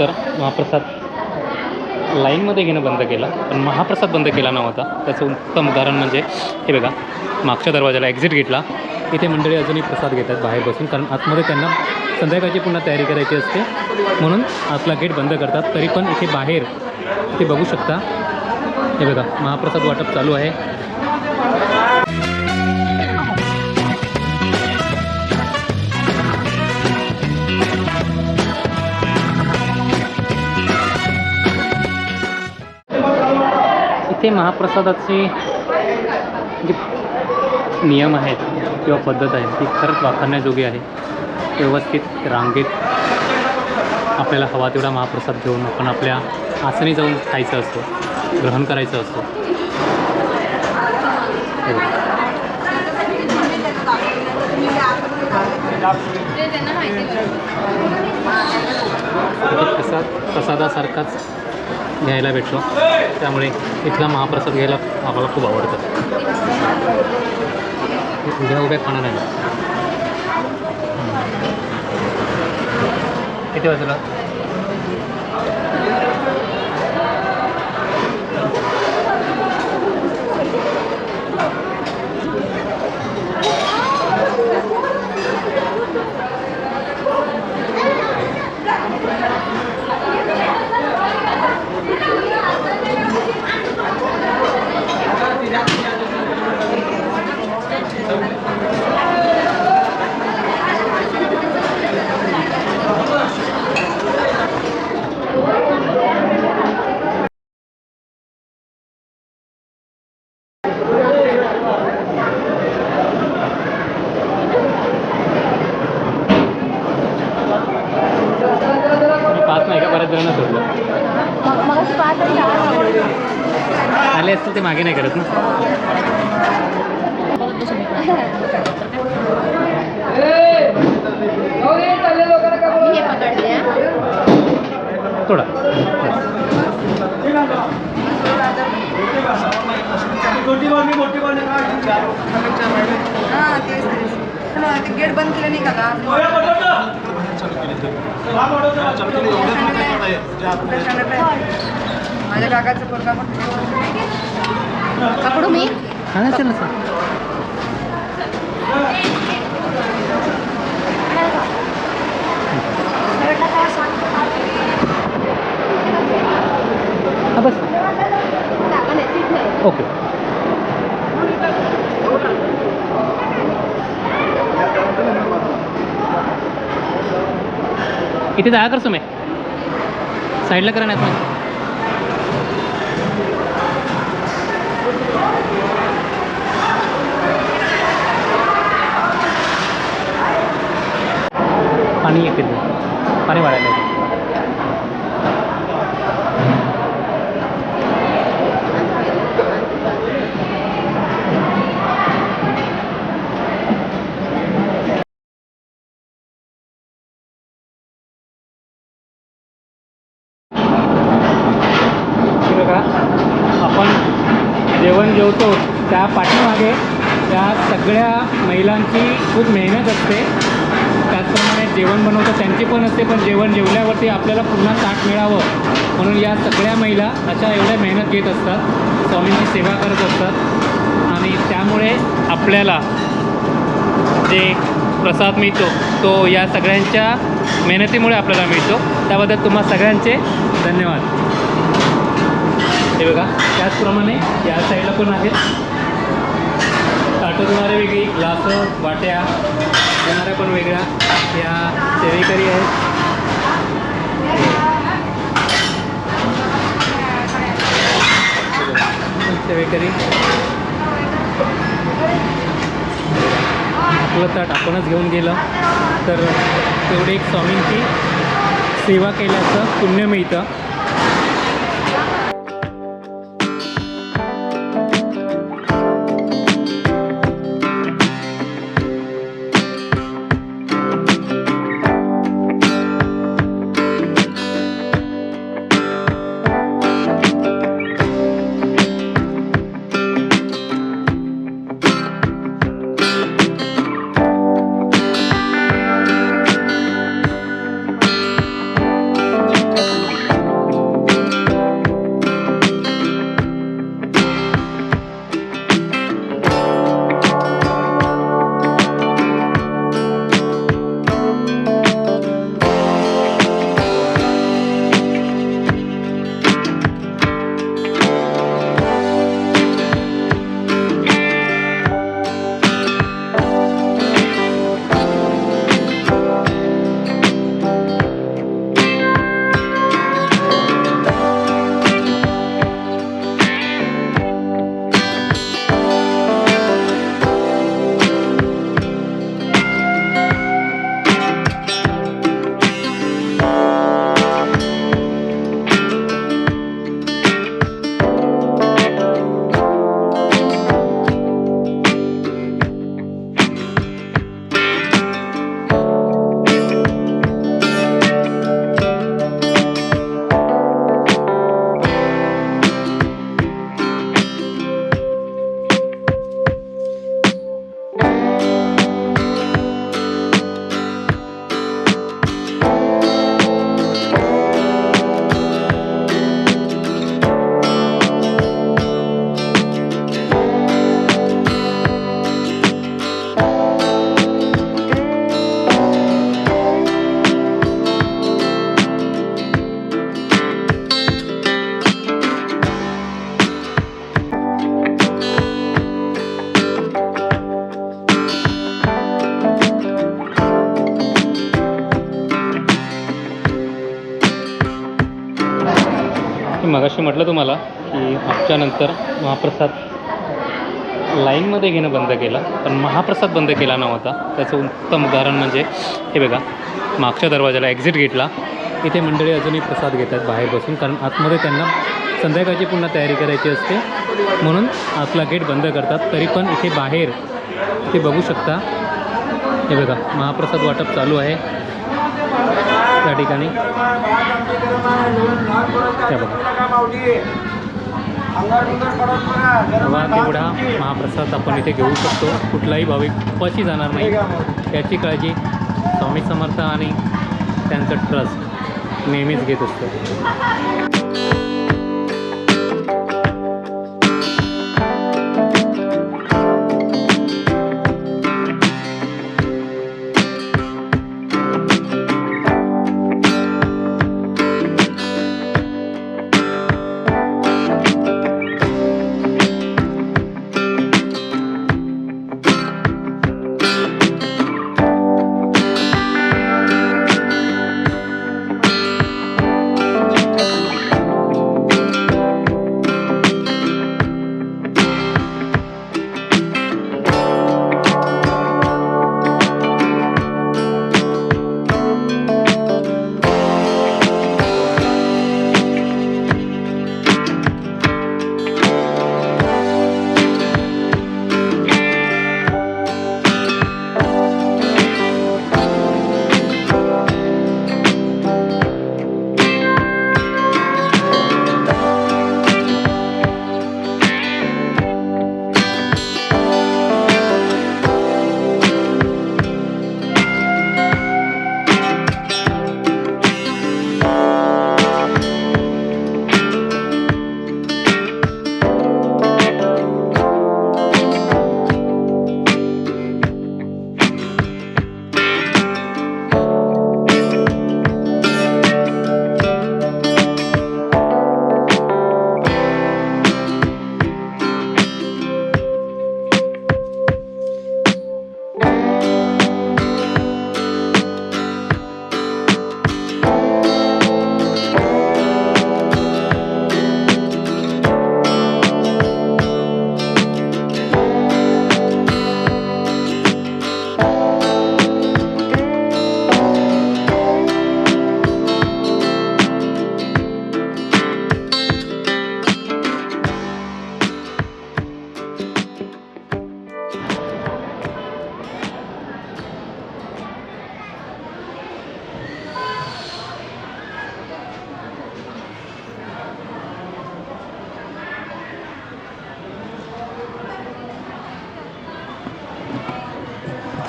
तर महाप्रसाद लाईनमध्ये घेणं बंद केलं, पण महाप्रसाद बंद केला नव्हता. त्याचं उत्तम उदाहरण म्हणजे हे बघा, मागच्या दरवाजाला एक्झिट गेटला इथे मंडळी अजूनही प्रसाद घेतात बाहेर बसून, कारण आतमध्ये त्यांना संध्याकाळची पुन्हा तयारी करायची असते म्हणून आतला गेट बंद करतात. तरी पण इथे बाहेर इथे बघू शकता, हे बघा महाप्रसाद वाटप चालू आहे. इथे महाप्रसादाचे जे नियम आहेत किंवा पद्धत आहे ती खरंच वाखाणण्याजोगी आहे. व्यवस्थित रांगेत आपल्याला हवा तेवढा महाप्रसाद घेऊन आपण आपल्या आसनी जाऊन खायचं असतं, ग्रहण करायचं असतं. प्रसादासारखाच घ्यायला भेटलो, त्यामुळे इथला महाप्रसाद घ्यायला आम्हाला खूप आवडतं. उभ्या उभ्या खाणं नाही. किती वाजला? आले असतील ते मागे नाही करत ना. थोडा गेट बंद केलं नाही का? माझ्या काकाचं पोरगा पकडू मी. हा चल ना. बस ओके. इथे जागा करतो मी साईडला करा नाही. पाणी येते, पाणी वाढायला. आपण जेवण जेवतो त्या पाठीमागे त्या सगळ्या महिलांची खूप मेहनत असते. त्याचप्रमाणे जेवण बनवतं त्यांची पण असते, पण जेवण जेवल्यावरती आपल्याला पुन्हा ताट मिळावं म्हणून या सगळ्या महिला अशा एवढ्या मेहनत घेत असतात, स्वामींची सेवा करत असतात. आणि त्यामुळे आपल्याला जे प्रसाद मिळतो तो या सगळ्यांच्या मेहनतीमुळे आपल्याला मिळतो. त्याबद्दल तुम्हा सगळ्यांचे धन्यवाद. हे बघा, त्याचप्रमाणे या साईडला पण आहेत ताटं देणारे वेगळी, ग्लासं वाट्या देणाऱ्या पण वेगळ्या. या सेवेकरी आहेत. सेवेकरी आपलं ताट आपणच घेऊन गेलं तर तेवढे एक स्वामींची सेवा केल्याचं पुण्य मिळतं. मी मगाशी म्हटलं तुम्हाला की आमच्यानंतर महाप्रसाद लाईनमध्ये घेणं बंद केलं, पण महाप्रसाद बंद केला नव्हता. त्याचं उत्तम उदाहरण म्हणजे हे बघा, मागच्या दरवाजाला एक्झिट गेटला इथे मंडळी अजूनही प्रसाद घेतात बाहेर बसून, कारण आतमध्ये त्यांना संध्याकाळची पुन्हा तयारी करायची असते म्हणून आतला गेट बंद करतात. तरी पण इथे बाहेर इथे बघू शकता, हे बघा महाप्रसाद वाटप चालू आहे त्या ठिकाणी. त्या बघा तेव्हा तेवढा महाप्रसाद आपण इथे घेऊ शकतो. कुठलाही भाविक उपाशी जाणार नाही याची काळजी स्वामी समर्थ आणि त्यांचं ट्रस्ट नेहमीच घेत असतो.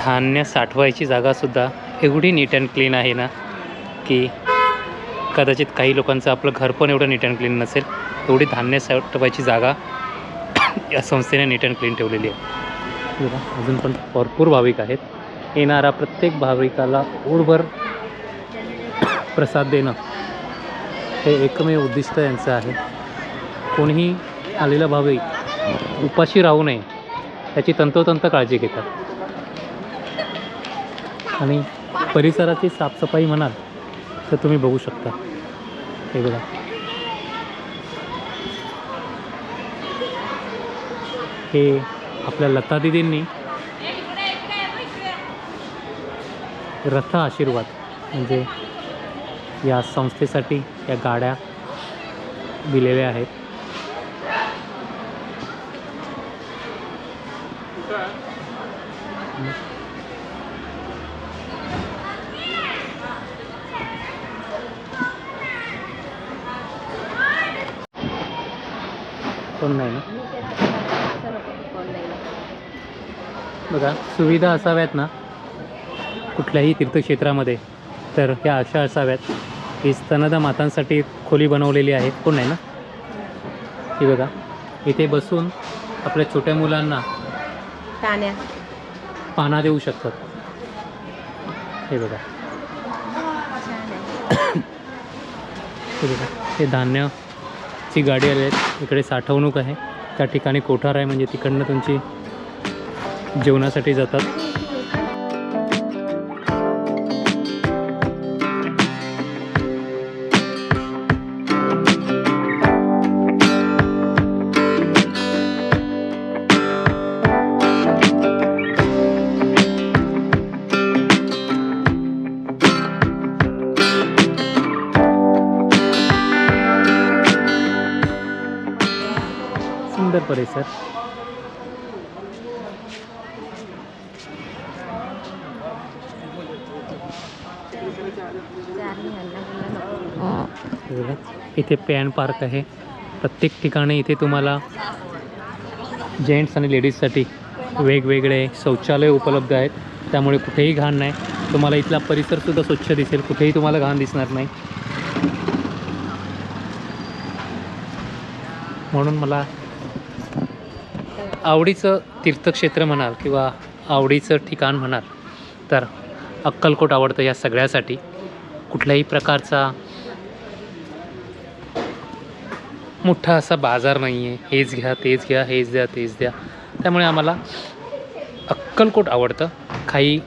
धान्य साठवायची जागासुद्धा एवढी नीट अँड क्लीन आहे ना की कदाचित काही लोकांचं आपलं घर पण एवढं नीट अँड क्लीन नसेल, एवढी धान्य साठवायची जागा या संस्थेने नीट अँड क्लीन ठेवलेली आहे. बघा अजून पण भरपूर भाविक आहेत. येणारा प्रत्येक भाविकाला ओढभर प्रसाद देणं हे एकमेव उद्दिष्ट यांचं आहे. कोणीही आलेला भाविक उपाशी राहू नये याची तंतोतंत काळजी घेतात. आणि परिसराची साफसफाई म्हणाल तर तुम्ही बघू शकता, हे बघा हे आपल्या लता दिदींनी रथ आशीर्वाद म्हणजे या संस्थेसाठी या गाड्या दिलेल्या आहेत. कोण नाही ना, बघा सुविधा असाव्यात ना कुठल्याही तीर्थक्षेत्रामध्ये, तर ह्या अशा असाव्यात की स्तनदा मातांसाठी खोली बनवलेली आहे. कोण नाही ना, ही बघा इथे बसून आपल्या छोट्या मुलांना पाना देऊ शकतात. हे बघा हे बघा हे धान्याची गाडी आली आहे. इकडे साठवणूक आहे, त्या ठिकाणी कोठार आहे म्हणजे तिकडनं तुमची जेवणासाठी जातात. परिसर. बघा, इथे पॅन पार्क आहे. प्रत्येक ठिकाणी इथे तुम्हाला जेंट्स आणि लेडीजसाठी वेगवेगळे शौचालय उपलब्ध आहेत. त्यामुळे कुठेही घाण नाही. तुम्हाला इथला परिसरसुद्धा स्वच्छ दिसेल. कुठेही तुम्हाला घाण दिसणार नाही. म्हणून मला आवडीचं तीर्थक्षेत्र म्हणाल किंवा आवडीचं ठिकाण म्हणाल तर अक्कलकोट आवडतं या सगळ्यासाठी. कुठल्याही प्रकारचा मोठा असा बाजार नाही आहे. हेच घ्या, तेच घ्या, हेच द्या, तेच द्या. त्यामुळे आम्हाला अक्कलकोट आवडतं. काही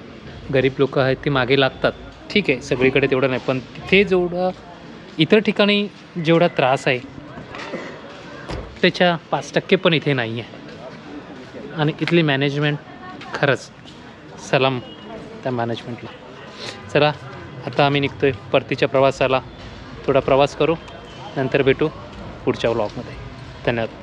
गरीब लोक आहेत ते मागे लागतात, ठीक आहे, सगळीकडे तेवढं नाही. पण तिथे जेवढं इतर ठिकाणी जेवढा त्रास आहे त्याच्या 5% पण इथे नाही आहे. आणि इथली मॅनेजमेंट खरंच सलाम त्या मॅनेजमेंटला. चला आता आम्ही निघतो आहे परतीच्या प्रवासाला. थोडा प्रवास करू, नंतर भेटू पुढच्या व्लॉगमध्ये. धन्यवाद.